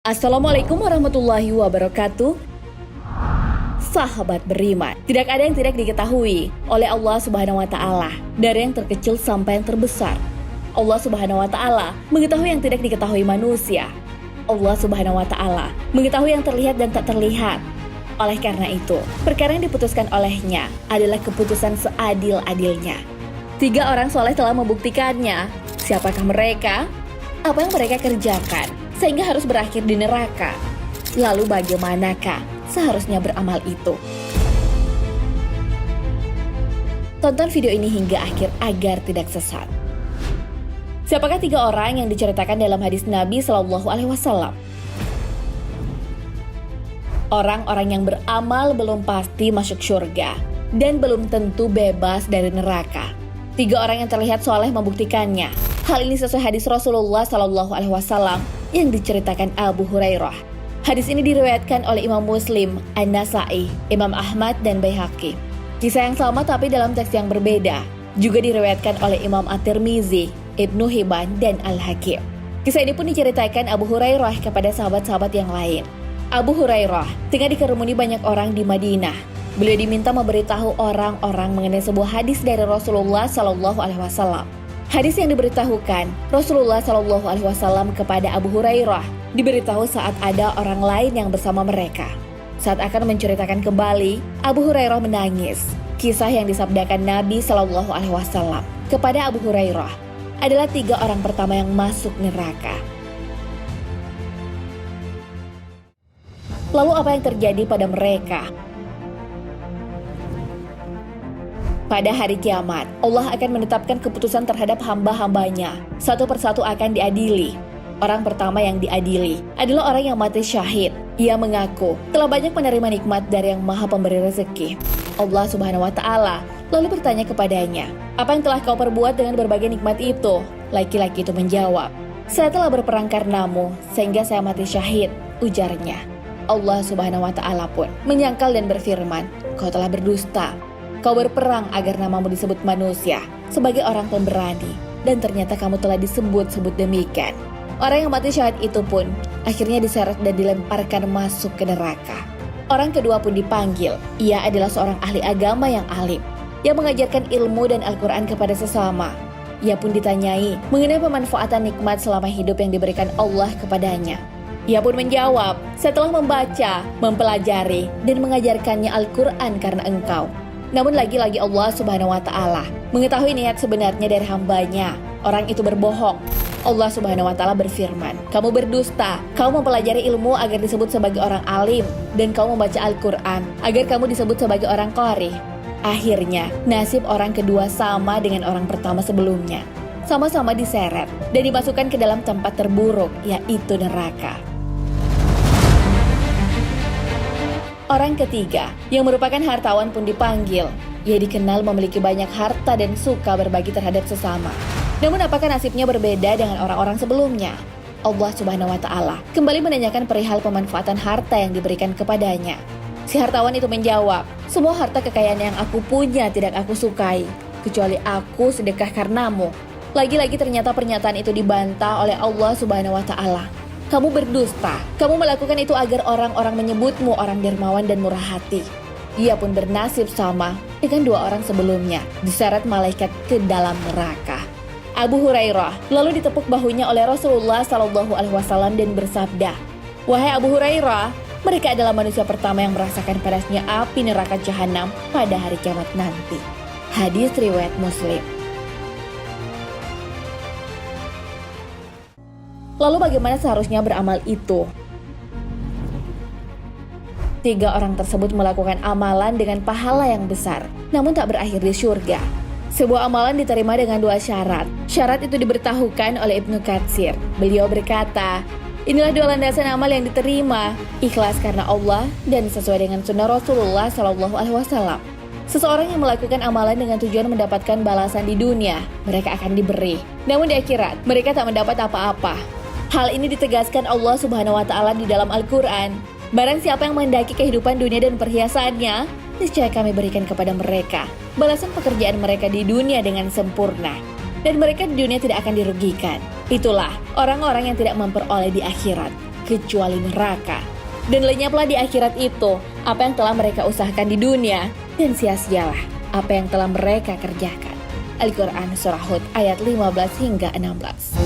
Assalamualaikum warahmatullahi wabarakatuh. Sahabat beriman, tidak ada yang tidak diketahui oleh Allah Subhanahu wa taala, dari yang terkecil sampai yang terbesar. Allah Subhanahu wa taala mengetahui yang tidak diketahui manusia. Allah Subhanahu wa taala mengetahui yang terlihat dan tak terlihat. Oleh karena itu, perkara yang diputuskan olehnya adalah keputusan seadil-adilnya. 3 orang soleh telah membuktikannya. Siapakah mereka? Apa yang mereka kerjakan sehingga harus berakhir di neraka? Lalu bagaimanakah seharusnya beramal itu? Tonton video ini hingga akhir agar tidak sesat. Siapakah 3 orang yang diceritakan dalam hadis Nabi Shallallahu Alaihi Wasallam? Orang-orang yang beramal belum pasti masuk surga dan belum tentu bebas dari neraka. 3 orang yang terlihat soleh membuktikannya. Hal ini sesuai hadis Rasulullah Shallallahu Alaihi Wasallam yang diceritakan Abu Hurairah. Hadis ini diriwayatkan oleh Imam Muslim, An-Nasai, Imam Ahmad, dan Baihaqi. Kisah yang sama tapi dalam teks yang berbeda. Juga diriwayatkan oleh Imam At-Tirmizi, Ibnu Hibban, dan Al-Hakim. Kisah ini pun diceritakan Abu Hurairah kepada sahabat-sahabat yang lain. Abu Hurairah tengah dikerumuni banyak orang di Madinah. Beliau diminta memberitahu orang-orang mengenai sebuah hadis dari Rasulullah Shallallahu Alaihi Wasallam. Hadis yang diberitahukan Rasulullah Shallallahu Alaihi Wasallam kepada Abu Hurairah diberitahu saat ada orang lain yang bersama mereka. Saat akan menceritakan kembali, Abu Hurairah menangis. Kisah yang disabdakan Nabi Shallallahu Alaihi Wasallam kepada Abu Hurairah adalah 3 orang pertama yang masuk neraka. Lalu apa yang terjadi pada mereka? Pada hari kiamat, Allah akan menetapkan keputusan terhadap hamba-hambanya. Satu persatu akan diadili. Orang pertama yang diadili adalah orang yang mati syahid. Ia mengaku telah banyak menerima nikmat dari yang Maha Pemberi rezeki. Allah Subhanahu wa taala lalu bertanya kepadanya, "Apa yang telah kau perbuat dengan berbagai nikmat itu?" Laki-laki itu menjawab, "Saya telah berperang karenamu sehingga saya mati syahid," ujarnya. Allah Subhanahu wa taala pun menyangkal dan berfirman, "Kau telah berdusta. Kau berperang agar namamu disebut manusia sebagai orang pemberani, dan ternyata kamu telah disebut-sebut demikian." Orang yang mati syahid itu pun akhirnya diseret dan dilemparkan masuk ke neraka. Orang kedua pun dipanggil. Ia adalah seorang ahli agama yang alim, yang mengajarkan ilmu dan Al-Quran kepada sesama. Ia pun ditanyai mengenai pemanfaatan nikmat selama hidup yang diberikan Allah kepadanya. Ia pun menjawab, "Saya telah membaca, mempelajari, dan mengajarkannya Al-Quran karena engkau." Namun lagi-lagi Allah Subhanahu wa taala mengetahui niat sebenarnya dari hambanya. Orang itu berbohong. Allah Subhanahu wa taala berfirman, "Kamu berdusta, kamu mempelajari ilmu agar disebut sebagai orang alim, dan kamu membaca Al-Quran agar kamu disebut sebagai orang qari." Akhirnya, nasib orang kedua sama dengan orang pertama sebelumnya. Sama-sama diseret dan dimasukkan ke dalam tempat terburuk, yaitu neraka. Orang ketiga, yang merupakan hartawan pun dipanggil. Ia dikenal memiliki banyak harta dan suka berbagi terhadap sesama. Namun apakah nasibnya berbeda dengan orang-orang sebelumnya? Allah Subhanahu wa taala kembali menanyakan perihal pemanfaatan harta yang diberikan kepadanya. Si hartawan itu menjawab, "Semua harta kekayaan yang aku punya tidak aku sukai, kecuali aku sedekah karenamu." Lagi-lagi ternyata pernyataan itu dibantah oleh Allah Subhanahu wa taala. "Kamu berdusta, kamu melakukan itu agar orang-orang menyebutmu orang dermawan dan murah hati." Ia pun bernasib sama dengan 2 orang sebelumnya, diseret malaikat ke dalam neraka. Abu Hurairah lalu ditepuk bahunya oleh Rasulullah Shallallahu Alaihi Wasallam dan bersabda, "Wahai Abu Hurairah, mereka adalah manusia pertama yang merasakan panasnya api neraka jahanam pada hari kiamat nanti." Hadis riwayat Muslim. Lalu bagaimana seharusnya beramal itu? 3 orang tersebut melakukan amalan dengan pahala yang besar, namun tak berakhir di surga. Sebuah amalan diterima dengan 2 syarat. Syarat itu diberitahukan oleh Ibnu Katsir. Beliau berkata, "Inilah 2 landasan amal yang diterima, ikhlas karena Allah dan sesuai dengan sunnah Rasulullah Shallallahu Alaihi Wasallam." Seseorang yang melakukan amalan dengan tujuan mendapatkan balasan di dunia, mereka akan diberi. Namun di akhirat, mereka tak mendapat apa-apa. Hal ini ditegaskan Allah Subhanahu wa taala di dalam Al-Quran. "Barang siapa yang menghendaki kehidupan dunia dan perhiasannya, niscaya kami berikan kepada mereka balasan pekerjaan mereka di dunia dengan sempurna, dan mereka di dunia tidak akan dirugikan. Itulah orang-orang yang tidak memperoleh di akhirat. kecuali neraka. Dan lenyaplah di akhirat itu apa yang telah mereka usahakan di dunia, dan sia-sialah apa yang telah mereka kerjakan. Al-Quran Surah Hud ayat 15 hingga 16.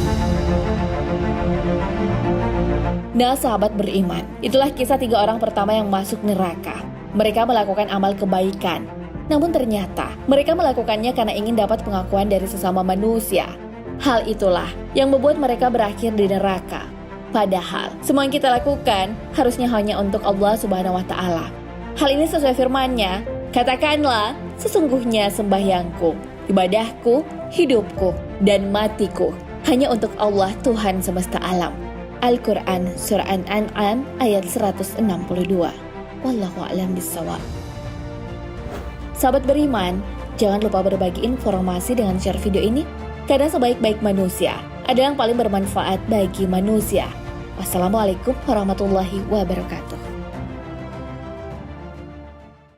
Nah sahabat beriman, itulah kisah 3 orang pertama yang masuk neraka. Mereka melakukan amal kebaikan, namun ternyata mereka melakukannya karena ingin dapat pengakuan dari sesama manusia. Hal itulah yang membuat mereka berakhir di neraka. Padahal semua yang kita lakukan harusnya hanya untuk Allah Subhanahu wa Ta'ala. Hal ini sesuai firman-Nya, katakanlah, sesungguhnya sembahyangku, ibadahku, hidupku, dan matiku hanya untuk Allah Tuhan semesta alam. Al-Quran Surah An-An'am ayat 162. Wallahu a'lam bishawab. Sahabat beriman, jangan lupa berbagi informasi dengan share video ini, karena sebaik-baik manusia ada yang paling bermanfaat bagi manusia. Wassalamualaikum warahmatullahi wabarakatuh.